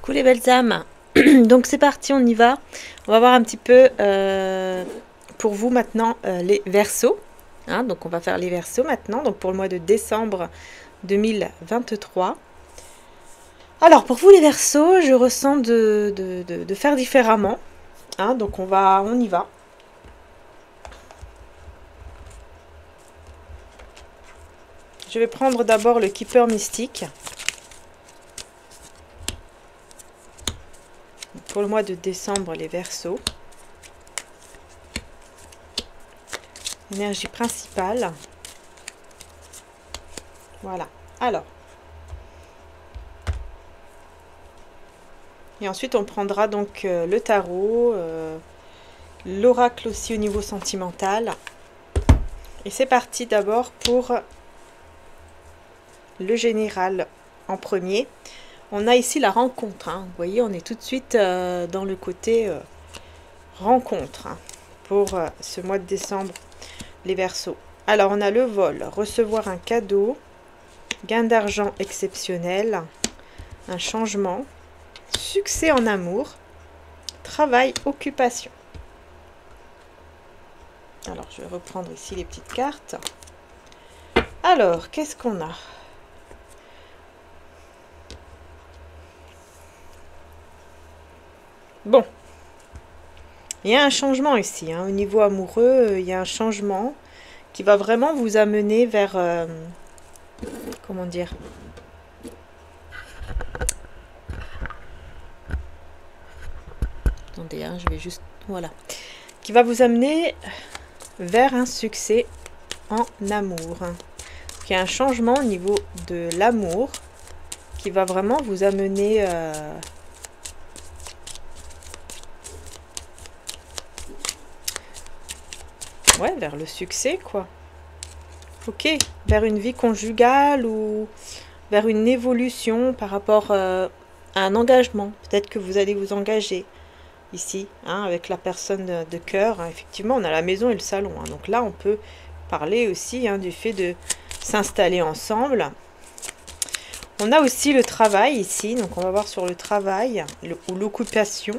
Coucou les belles âmes. Donc c'est parti, on y va. On va voir un petit peu pour vous maintenant les Verseaux. Hein, donc on va faire les Verseaux maintenant, donc pour le mois de décembre 2023. Alors pour vous les Verseaux, je ressens de faire différemment. Hein, donc on y va. Je vais prendre d'abord le Keeper Mystique. Pour le mois de décembre, les Verseaux. Énergie principale. Voilà. Alors. Et ensuite, on prendra donc le tarot, l'oracle aussi au niveau sentimental. Et c'est parti d'abord pour le général en premier. On a ici la rencontre. Hein. Vous voyez, on est tout de suite dans le côté rencontre hein, pour ce mois de décembre, les Verseaux. Alors, on a le vol, recevoir un cadeau, gain d'argent exceptionnel, un changement, succès en amour, travail, occupation. Alors, je vais reprendre ici les petites cartes. Alors, qu'est-ce qu'on a ? Bon, il y a un changement ici. Hein. Au niveau amoureux, il y a un changement qui va vraiment vous amener vers... comment dire ? Attendez, hein, je vais juste... Voilà. Qui va vous amener vers un succès en amour. Il y a un changement au niveau de l'amour qui va vraiment vous amener... ouais, vers le succès, quoi. Ok, vers une vie conjugale ou vers une évolution par rapport à un engagement. Peut-être que vous allez vous engager ici, hein, avec la personne de cœur. Hein. Effectivement, on a la maison et le salon. Hein. Donc là, on peut parler aussi hein, du fait de s'installer ensemble. On a aussi le travail ici. Donc on va voir sur le travail ou l'occupation.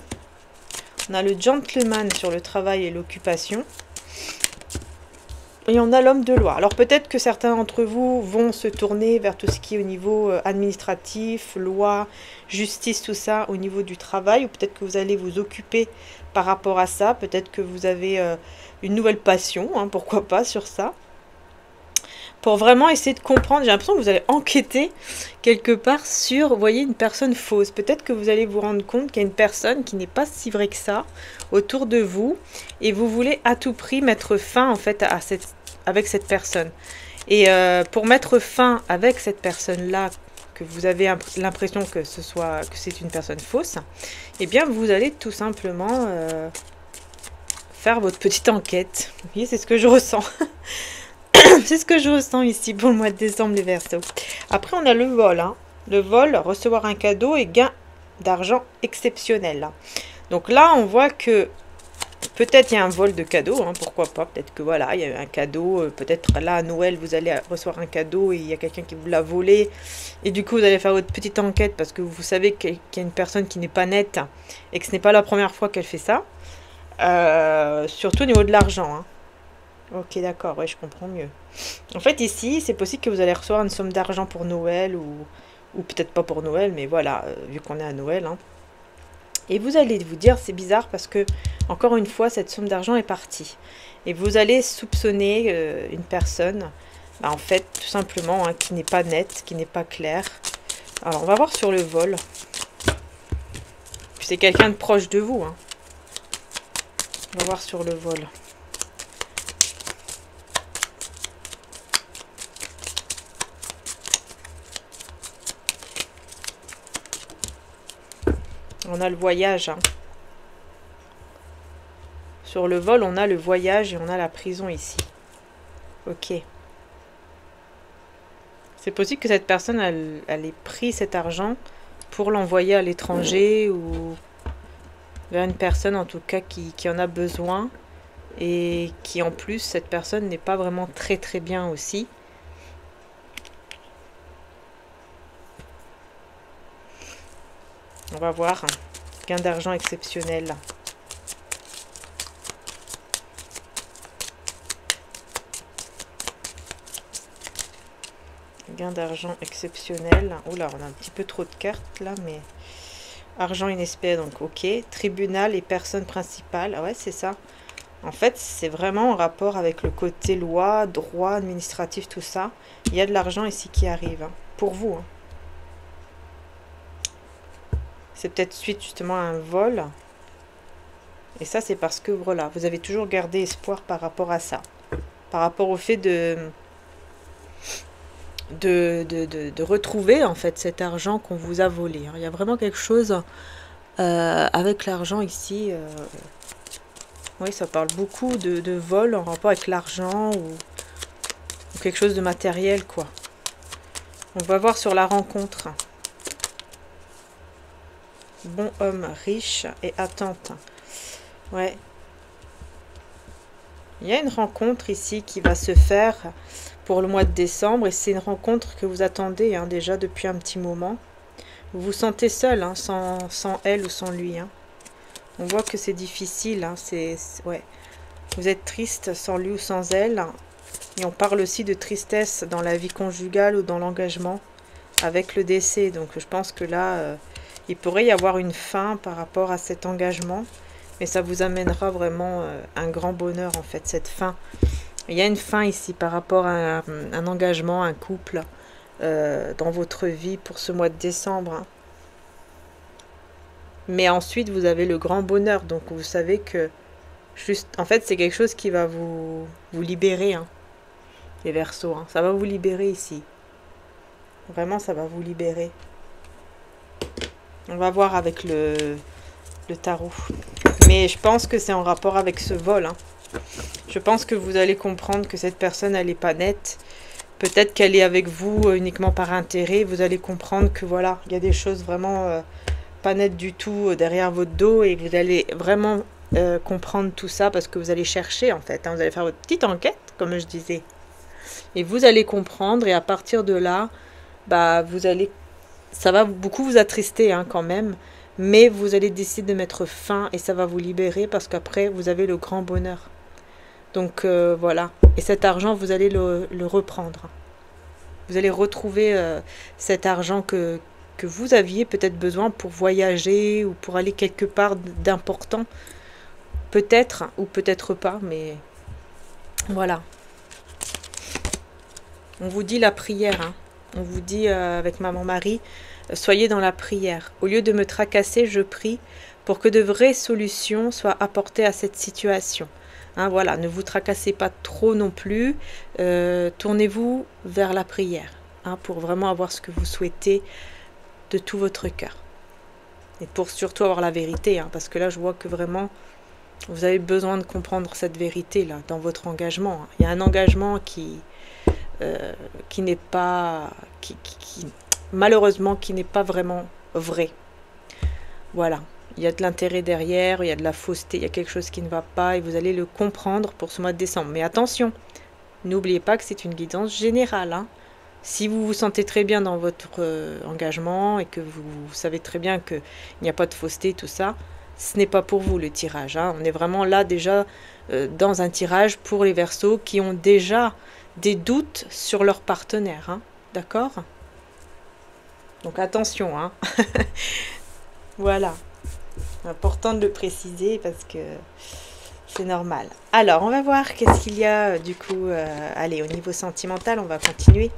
On a le gentleman sur le travail et l'occupation. Et on a l'homme de loi. Alors peut-être que certains d'entre vous vont se tourner vers tout ce qui est au niveau administratif, loi, justice, tout ça, au niveau du travail. Ou peut-être que vous allez vous occuper par rapport à ça. Peut-être que vous avez une nouvelle passion, hein, pourquoi pas, sur ça. Pour vraiment essayer de comprendre, j'ai l'impression que vous allez enquêter quelque part sur, vous voyez, une personne fausse. Peut-être que vous allez vous rendre compte qu'il y a une personne qui n'est pas si vraie que ça autour de vous. Et vous voulez à tout prix mettre fin, en fait, avec cette personne. Et pour mettre fin avec cette personne-là, que vous avez l'impression que c'est une personne fausse, eh bien, vous allez tout simplement faire votre petite enquête. Vous voyez, c'est ce que je ressens. C'est ce que je ressens ici pour le mois de décembre, les Verseaux. Après, on a le vol. Hein. Le vol, recevoir un cadeau et gain d'argent exceptionnel. Donc là, on voit que peut-être il y a un vol de cadeau. Hein, pourquoi pas. Peut-être que voilà, il y a eu un cadeau. Peut-être là, à Noël, vous allez recevoir un cadeau et il y a quelqu'un qui vous l'a volé. Et du coup, vous allez faire votre petite enquête parce que vous savez qu'il y a une personne qui n'est pas nette et que ce n'est pas la première fois qu'elle fait ça. Surtout au niveau de l'argent. Hein. Ok, d'accord, ouais, je comprends mieux. En fait, ici, c'est possible que vous allez recevoir une somme d'argent pour Noël, ou peut-être pas pour Noël, mais voilà, vu qu'on est à Noël. Hein. Et vous allez vous dire, c'est bizarre parce que, encore une fois, cette somme d'argent est partie. Et vous allez soupçonner une personne, bah, en fait, tout simplement, hein, qui n'est pas nette, qui n'est pas claire. Alors, on va voir sur le vol. Puis c'est quelqu'un de proche de vous. Hein. On va voir sur le vol. On a le voyage. Hein. Sur le vol, on a le voyage et on a la prison ici. Ok. C'est possible que cette personne, elle ait pris cet argent pour l'envoyer à l'étranger ou vers une personne en tout cas qui en a besoin. Et qui en plus, cette personne n'est pas vraiment très très bien aussi. On va voir. Gain d'argent exceptionnel. Gain d'argent exceptionnel. Oula, on a un petit peu trop de cartes là, mais... Argent inespéré, donc ok. Tribunal et personne principale. Ah ouais, c'est ça. En fait, c'est vraiment en rapport avec le côté loi, droit, administratif, tout ça. Il y a de l'argent ici qui arrive. Hein, pour vous. Hein. C'est peut-être suite justement à un vol. Et ça, c'est parce que, voilà, vous avez toujours gardé espoir par rapport à ça. Par rapport au fait de retrouver, en fait, cet argent qu'on vous a volé. Il y a vraiment quelque chose avec l'argent ici. Oui, ça parle beaucoup de vol en rapport avec l'argent ou quelque chose de matériel, quoi. On va voir sur la rencontre. Bon homme, riche et attente. Ouais. Il y a une rencontre ici qui va se faire pour le mois de décembre. Et c'est une rencontre que vous attendez hein, déjà depuis un petit moment. Vous vous sentez seul, hein, sans elle ou sans lui. Hein. On voit que c'est difficile. Hein, ouais. Vous êtes triste sans lui ou sans elle. Et on parle aussi de tristesse dans la vie conjugale ou dans l'engagement avec le décès. Donc je pense que là, il pourrait y avoir une fin par rapport à cet engagement. Mais ça vous amènera vraiment un grand bonheur en fait, cette fin. Il y a une fin ici par rapport à un engagement, un couple dans votre vie pour ce mois de décembre. Hein. Mais ensuite, vous avez le grand bonheur. Donc, vous savez que, en fait, c'est quelque chose qui va vous libérer, hein, les Verseaux. Hein. Ça va vous libérer ici. Vraiment, ça va vous libérer. On va voir avec le tarot. Mais je pense que c'est en rapport avec ce vol. Hein. Je pense que vous allez comprendre que cette personne, elle n'est pas nette. Peut-être qu'elle est avec vous uniquement par intérêt. Vous allez comprendre que, voilà, il y a des choses vraiment... pas net du tout derrière votre dos et vous allez vraiment comprendre tout ça parce que vous allez chercher en fait, hein, vous allez faire votre petite enquête comme je disais et vous allez comprendre et à partir de là bah vous allez, ça va beaucoup vous attrister hein, quand même, mais vous allez décider de mettre fin et ça va vous libérer parce qu'après vous avez le grand bonheur. Donc voilà, et cet argent vous allez le reprendre, vous allez retrouver cet argent que vous aviez peut-être besoin pour voyager ou pour aller quelque part d'important. Peut-être ou peut-être pas, mais voilà. On vous dit la prière. Hein. On vous dit avec Maman Marie, soyez dans la prière. Au lieu de me tracasser, je prie pour que de vraies solutions soient apportées à cette situation. Hein, voilà, ne vous tracassez pas trop non plus. Tournez-vous vers la prière hein, pour vraiment avoir ce que vous souhaitez de tout votre cœur. Et pour surtout avoir la vérité, hein, parce que là, je vois que vraiment, vous avez besoin de comprendre cette vérité-là dans votre engagement. Hein. Il y a un engagement qui n'est pas... malheureusement, qui n'est pas vraiment vrai. Voilà. Il y a de l'intérêt derrière, il y a de la fausseté, il y a quelque chose qui ne va pas, et vous allez le comprendre pour ce mois de décembre. Mais attention, n'oubliez pas que c'est une guidance générale, hein. Si vous vous sentez très bien dans votre engagement et que vous savez très bien qu'il n'y a pas de fausseté, tout ça, ce n'est pas pour vous le tirage. Hein. On est vraiment là déjà dans un tirage pour les Verseaux qui ont déjà des doutes sur leur partenaire. Hein. D'accord? Donc attention. Hein. Voilà. Important de le préciser parce que c'est normal. Alors, on va voir qu'est-ce qu'il y a du coup. Allez, au niveau sentimental, on va continuer.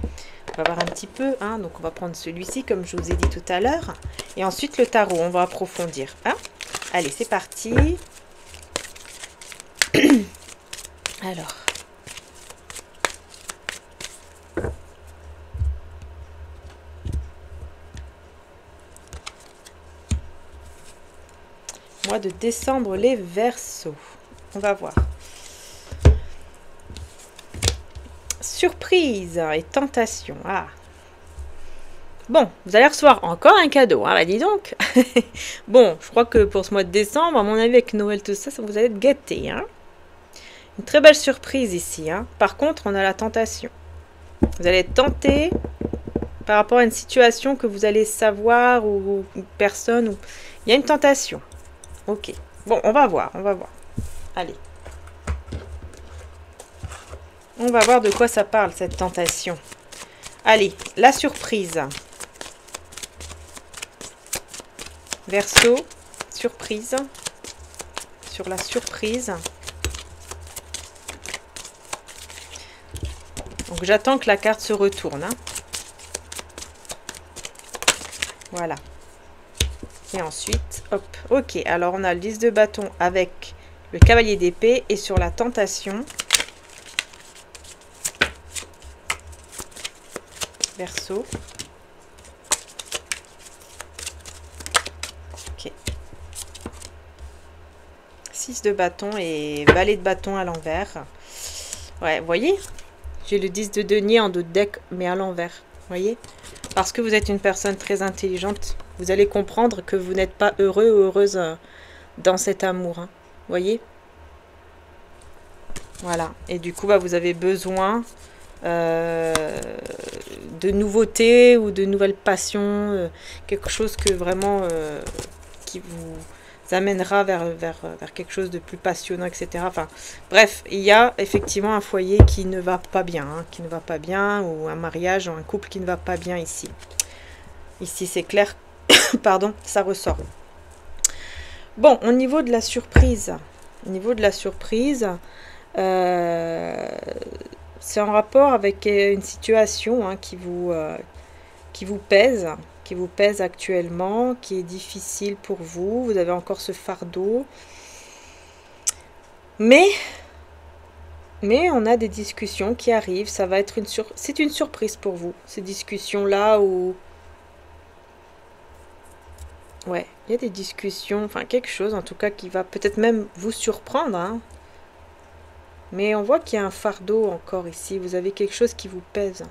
On va voir un petit peu. Hein, donc, on va prendre celui-ci, comme je vous ai dit tout à l'heure. Et ensuite, le tarot. On va approfondir. Hein. Allez, c'est parti. Alors. Mois de décembre, les Verseaux. On va voir. Surprise et tentation. Ah. Bon, vous allez recevoir encore un cadeau. Ah bah dis donc. Bon, je crois que pour ce mois de décembre, à mon avis, avec Noël, tout ça, vous allez être gâtés. Hein. Une très belle surprise ici. Hein. Par contre, on a la tentation. Vous allez être tenté par rapport à une situation que vous allez savoir ou personne. Ou... Il y a une tentation. Ok. Bon, on va voir, on va voir. Allez. On va voir de quoi ça parle, cette tentation. Allez, la surprise. Verseau, surprise. Sur la surprise. Donc j'attends que la carte se retourne. Hein. Voilà. Et ensuite, hop. Ok, alors on a le 10 de bâton avec le cavalier d'épée. Et sur la tentation, Verseau. Ok. 6 de bâton et valet de bâton à l'envers. Ouais, vous voyez? J'ai le 10 de denier en dos de deck, mais à l'envers. Vous voyez? Parce que vous êtes une personne très intelligente, vous allez comprendre que vous n'êtes pas heureux ou heureuse dans cet amour. Hein. Vous voyez? Voilà. Et du coup, bah, vous avez besoin de nouveautés ou de nouvelles passions. Quelque chose que vraiment qui vous amènera vers quelque chose de plus passionnant, etc. Enfin, bref, il y a effectivement un foyer qui ne va pas bien, hein, qui ne va pas bien, ou un mariage, ou un couple qui ne va pas bien ici. Ici, c'est clair, pardon, ça ressort. Bon, au niveau de la surprise, c'est en rapport avec une situation hein, qui vous pèse actuellement, qui est difficile pour vous. Vous avez encore ce fardeau. Mais on a des discussions qui arrivent. Ça va être c'est une surprise pour vous, ces discussions-là où... Ouais, il y a des discussions, enfin quelque chose en tout cas qui va peut-être même vous surprendre. Hein. Mais on voit qu'il y a un fardeau encore ici. Vous avez quelque chose qui vous pèse.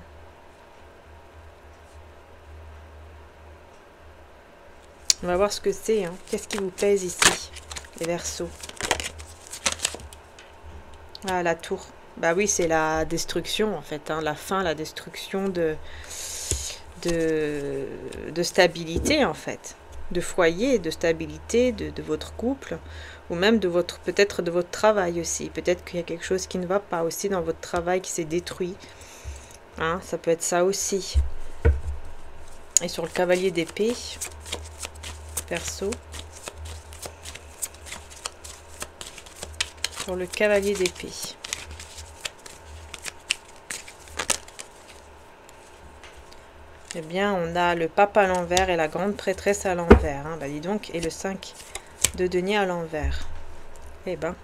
On va voir ce que c'est. Hein. Qu'est-ce qui vous pèse ici, les Verseaux? Ah, la tour. Bah oui, c'est la destruction, en fait. Hein. La fin, la destruction de stabilité, en fait. De foyer, de stabilité, de votre couple. Ou même de votre peut-être de votre travail aussi. Peut-être qu'il y a quelque chose qui ne va pas aussi dans votre travail, qui s'est détruit. Hein, ça peut être ça aussi. Et sur le cavalier d'épée... Verseau. Sur le cavalier d'épée. Eh bien, on a le pape à l'envers et la grande prêtresse à l'envers. Hein. Bah, dis donc, et le 5 de denier à l'envers. Eh ben.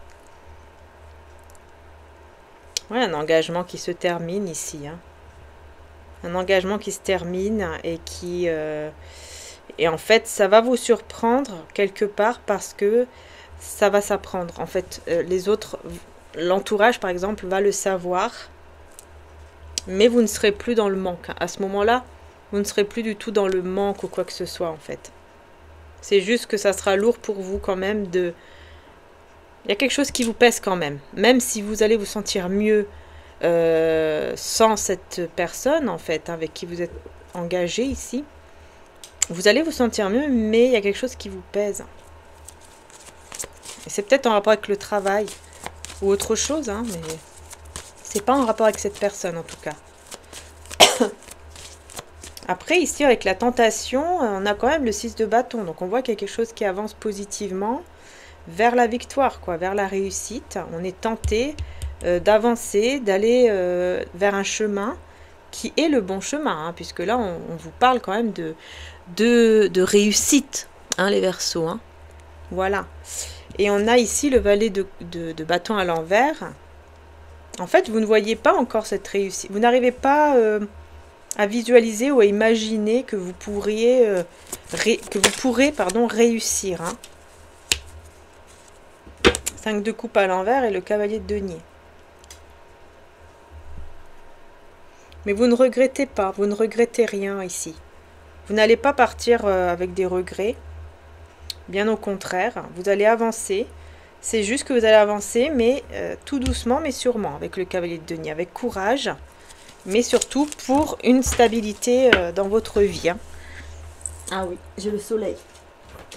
Ouais, un engagement qui se termine ici. Hein. Un engagement qui se termine et qui... Et en fait, ça va vous surprendre quelque part parce que ça va s'apprendre. En fait, les autres, l'entourage par exemple, va le savoir. Mais vous ne serez plus dans le manque. À ce moment-là, vous ne serez plus du tout dans le manque ou quoi que ce soit en fait. C'est juste que ça sera lourd pour vous quand même de... Il y a quelque chose qui vous pèse quand même. Même si vous allez vous sentir mieux sans cette personne en fait, avec qui vous êtes engagé ici. Vous allez vous sentir mieux, mais il y a quelque chose qui vous pèse. Et c'est peut-être en rapport avec le travail ou autre chose, hein, mais c'est pas en rapport avec cette personne en tout cas. Après, ici, avec la tentation, on a quand même le 6 de bâton. Donc on voit qu'il y a quelque chose qui avance positivement vers la victoire, quoi, vers la réussite. On est tenté d'avancer, d'aller vers un chemin qui est le bon chemin, hein, puisque là, on vous parle quand même de réussite, hein, les Verseaux. Hein. Voilà. Et on a ici le valet de bâton à l'envers. En fait, vous ne voyez pas encore cette réussite. Vous n'arrivez pas à visualiser ou à imaginer que vous pourrez réussir. Hein. 5 de coupe à l'envers et le cavalier de denier. Mais vous ne regrettez pas, vous ne regrettez rien ici. Vous n'allez pas partir avec des regrets. Bien au contraire, vous allez avancer. C'est juste que vous allez avancer, mais tout doucement, mais sûrement, avec le cavalier de denier, avec courage. mais surtout pour une stabilité dans votre vie. Hein. Ah oui, j'ai le soleil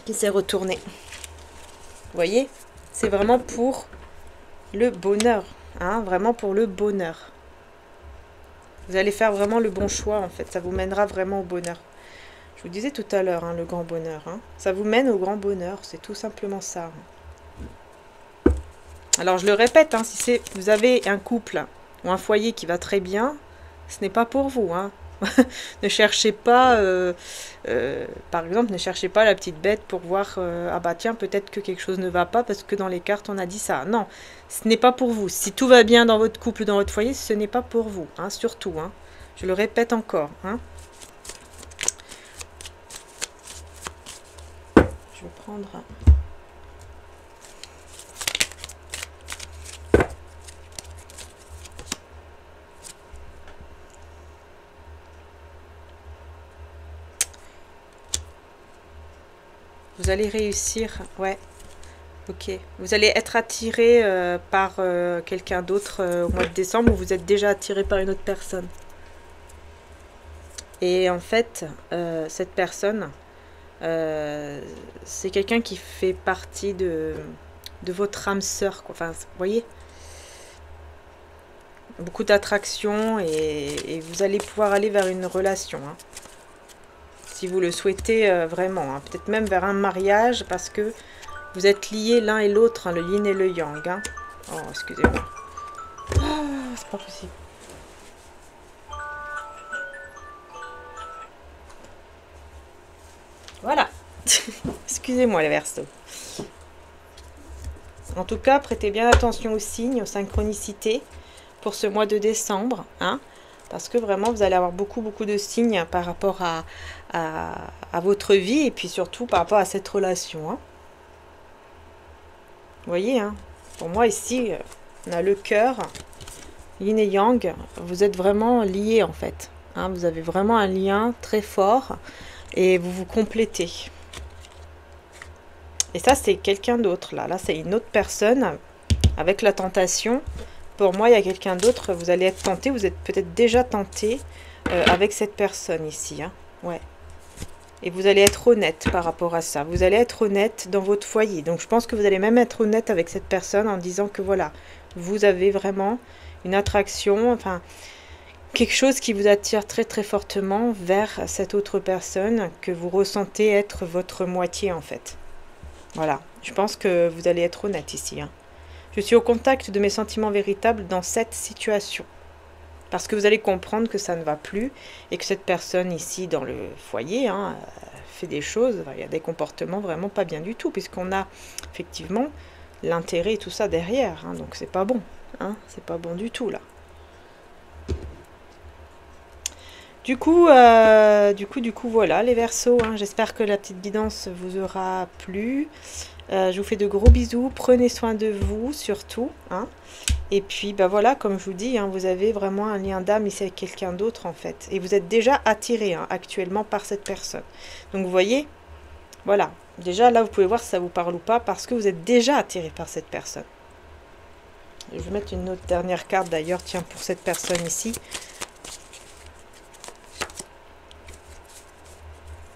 qui s'est retourné. Vous voyez, c'est vraiment pour le bonheur, hein, vraiment pour le bonheur. Vous allez faire vraiment le bon choix en fait, ça vous mènera vraiment au bonheur. Je vous disais tout à l'heure, hein, le grand bonheur. Hein. Ça vous mène au grand bonheur, c'est tout simplement ça. Alors je le répète, hein, si vous avez un couple ou un foyer qui va très bien, ce n'est pas pour vous. Hein. Ne cherchez pas, par exemple, ne cherchez pas la petite bête pour voir, ah bah tiens, peut-être que quelque chose ne va pas parce que dans les cartes on a dit ça. Non, ce n'est pas pour vous. Si tout va bien dans votre couple, dans votre foyer, ce n'est pas pour vous, hein, surtout. Hein. Je le répète encore. Hein. Je vais prendre... Vous allez réussir, ouais, ok. Vous allez être attiré par quelqu'un d'autre au mois de décembre ou vous êtes déjà attiré par une autre personne. Et en fait, cette personne, c'est quelqu'un qui fait partie de votre âme sœur, quoi. Enfin, vous voyez, beaucoup d'attraction et vous allez pouvoir aller vers une relation, hein. Si vous le souhaitez vraiment, hein. Peut-être même vers un mariage parce que vous êtes liés l'un et l'autre, hein, le yin et le yang. Hein. Oh, excusez-moi. Ah, c'est pas possible. Voilà. Excusez-moi les Verseaux. En tout cas, prêtez bien attention aux signes, aux synchronicités pour ce mois de décembre, hein. Parce que vraiment, vous allez avoir beaucoup de signes par rapport à votre vie et puis surtout par rapport à cette relation. Hein. Vous voyez, hein, pour moi ici, on a le cœur, yin et yang. Vous êtes vraiment liés en fait. Hein, vous avez vraiment un lien très fort et vous vous complétez. Et ça, c'est quelqu'un d'autre là. Là, c'est une autre personne avec la tentation. Pour moi, il y a quelqu'un d'autre, vous allez être tenté, vous êtes peut-être déjà tenté avec cette personne ici. Hein. Ouais. Et vous allez être honnête par rapport à ça. Vous allez être honnête dans votre foyer. Donc, je pense que vous allez même être honnête avec cette personne en disant que voilà, vous avez vraiment une attraction, enfin, quelque chose qui vous attire très fortement vers cette autre personne que vous ressentez être votre moitié en fait. Voilà. Je pense que vous allez être honnête ici. Hein. Je suis au contact de mes sentiments véritables dans cette situation. Parce que vous allez comprendre que ça ne va plus et que cette personne ici dans le foyer hein, fait des choses, il y a des comportements vraiment pas bien du tout, puisqu'on a effectivement l'intérêt et tout ça derrière. Hein, donc c'est pas bon. Hein, c'est pas bon du tout là. Du coup, voilà les Verseaux. Hein, j'espère que la petite guidance vous aura plu. Je vous fais de gros bisous, prenez soin de vous surtout, hein. Et puis bah voilà, comme je vous dis, hein, vous avez vraiment un lien d'âme ici avec quelqu'un d'autre en fait, et vous êtes déjà attiré hein, actuellement par cette personne. Donc vous voyez, voilà, déjà là vous pouvez voir si ça vous parle ou pas, parce que vous êtes déjà attiré par cette personne. Je vais mettre une autre dernière carte d'ailleurs, tiens, pour cette personne ici.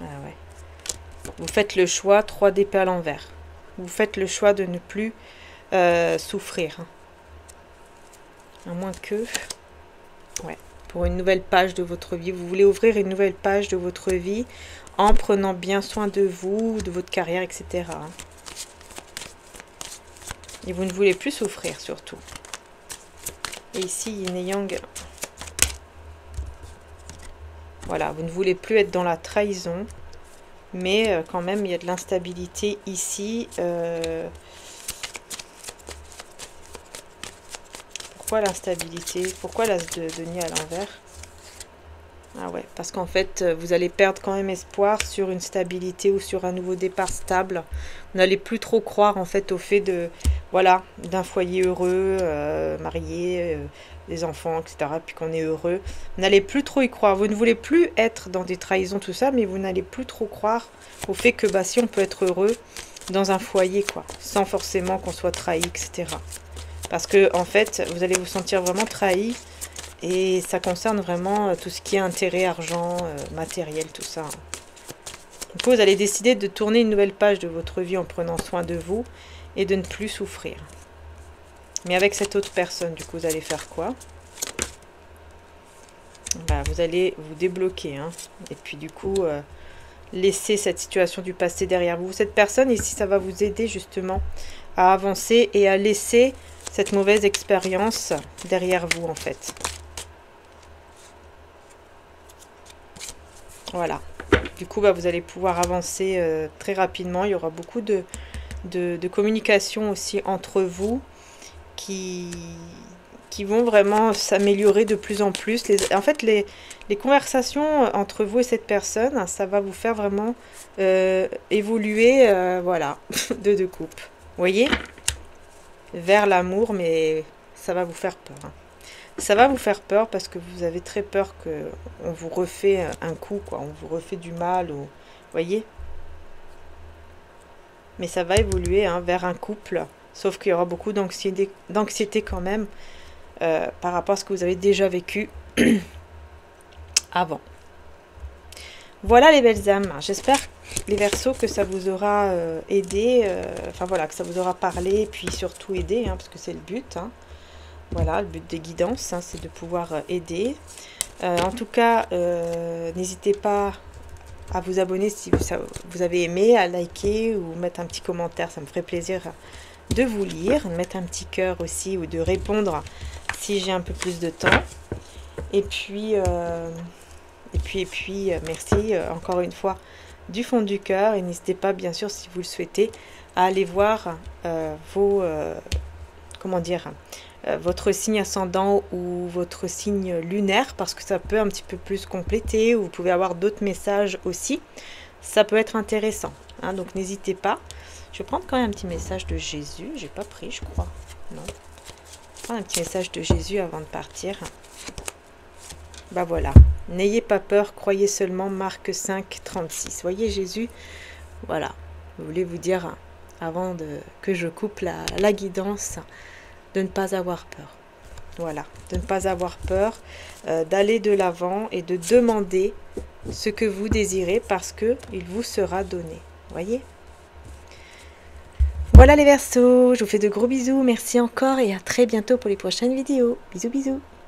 Ah ouais. Vous faites le choix, 3 d'épée à l'envers. Vous faites le choix de ne plus souffrir. Hein. À moins que... Ouais. Pour une nouvelle page de votre vie. Vous voulez ouvrir une nouvelle page de votre vie en prenant bien soin de vous, de votre carrière, etc. Hein. Et vous ne voulez plus souffrir surtout. Et ici, yin et yang. Voilà, vous ne voulez plus être dans la trahison. Mais quand même, il y a de l'instabilité ici. Pourquoi l'instabilité? Pourquoi l'as de denier à l'envers? Ah ouais, parce qu'en fait, vous allez perdre quand même espoir sur une stabilité ou sur un nouveau départ stable. Vous n'allez plus trop croire en fait au fait de, voilà, d'un foyer heureux, marié, des enfants, etc. Puis qu'on est heureux. Vous n'allez plus trop y croire. Vous ne voulez plus être dans des trahisons, tout ça, mais vous n'allez plus trop croire au fait que bah, si on peut être heureux dans un foyer, quoi, sans forcément qu'on soit trahi, etc. Parce que en fait, vous allez vous sentir vraiment trahi. Et ça concerne vraiment tout ce qui est intérêt, argent, matériel, tout ça. Du coup, vous allez décider de tourner une nouvelle page de votre vie en prenant soin de vous et de ne plus souffrir. Mais avec cette autre personne, du coup, vous allez faire quoi? Bah, vous allez vous débloquer. Hein. Et puis, du coup, laisser cette situation du passé derrière vous. Cette personne ici, ça va vous aider justement à avancer et à laisser cette mauvaise expérience derrière vous, en fait. Voilà. Du coup, bah, vous allez pouvoir avancer très rapidement. Il y aura beaucoup de communication aussi entre vous qui vont vraiment s'améliorer de plus en plus. En fait, les conversations entre vous et cette personne, ça va vous faire vraiment évoluer, voilà, de deux coupes. Vous voyez? Vers l'amour, mais ça va vous faire peur. Hein. Ça va vous faire peur parce que vous avez très peur qu'on vous refait un coup, quoi. On vous refait du mal, ou... voyez? Mais ça va évoluer hein, vers un couple, sauf qu'il y aura beaucoup d'anxiété quand même par rapport à ce que vous avez déjà vécu avant. Voilà les belles âmes. J'espère, les Verseaux, que ça vous aura aidé, enfin voilà, que ça vous aura parlé, et puis surtout aidé, hein, parce que c'est le but. Hein. Voilà, le but des guidances, hein, c'est de pouvoir aider. En tout cas, n'hésitez pas à vous abonner si vous avez aimé, à liker ou mettre un petit commentaire, ça me ferait plaisir de vous lire, de mettre un petit cœur aussi ou de répondre si j'ai un peu plus de temps. Et puis, merci encore une fois du fond du cœur et n'hésitez pas bien sûr si vous le souhaitez à aller voir votre signe ascendant ou votre signe lunaire parce que ça peut un petit peu plus compléter ou vous pouvez avoir d'autres messages aussi. Ça peut être intéressant. Hein, donc n'hésitez pas. Je vais prendre quand même un petit message de Jésus. J'ai pas pris, je crois. Non. Je vais prendre un petit message de Jésus avant de partir. Bah voilà. N'ayez pas peur, croyez seulement. Marc 5, 36. Voyez Jésus. Voilà. Je voulais vous dire avant que je coupe la guidance. De ne pas avoir peur. Voilà, de ne pas avoir peur, d'aller de l'avant et de demander ce que vous désirez parce que il vous sera donné. Voyez? Voilà les Verseaux, je vous fais de gros bisous, merci encore et à très bientôt pour les prochaines vidéos. Bisous bisous.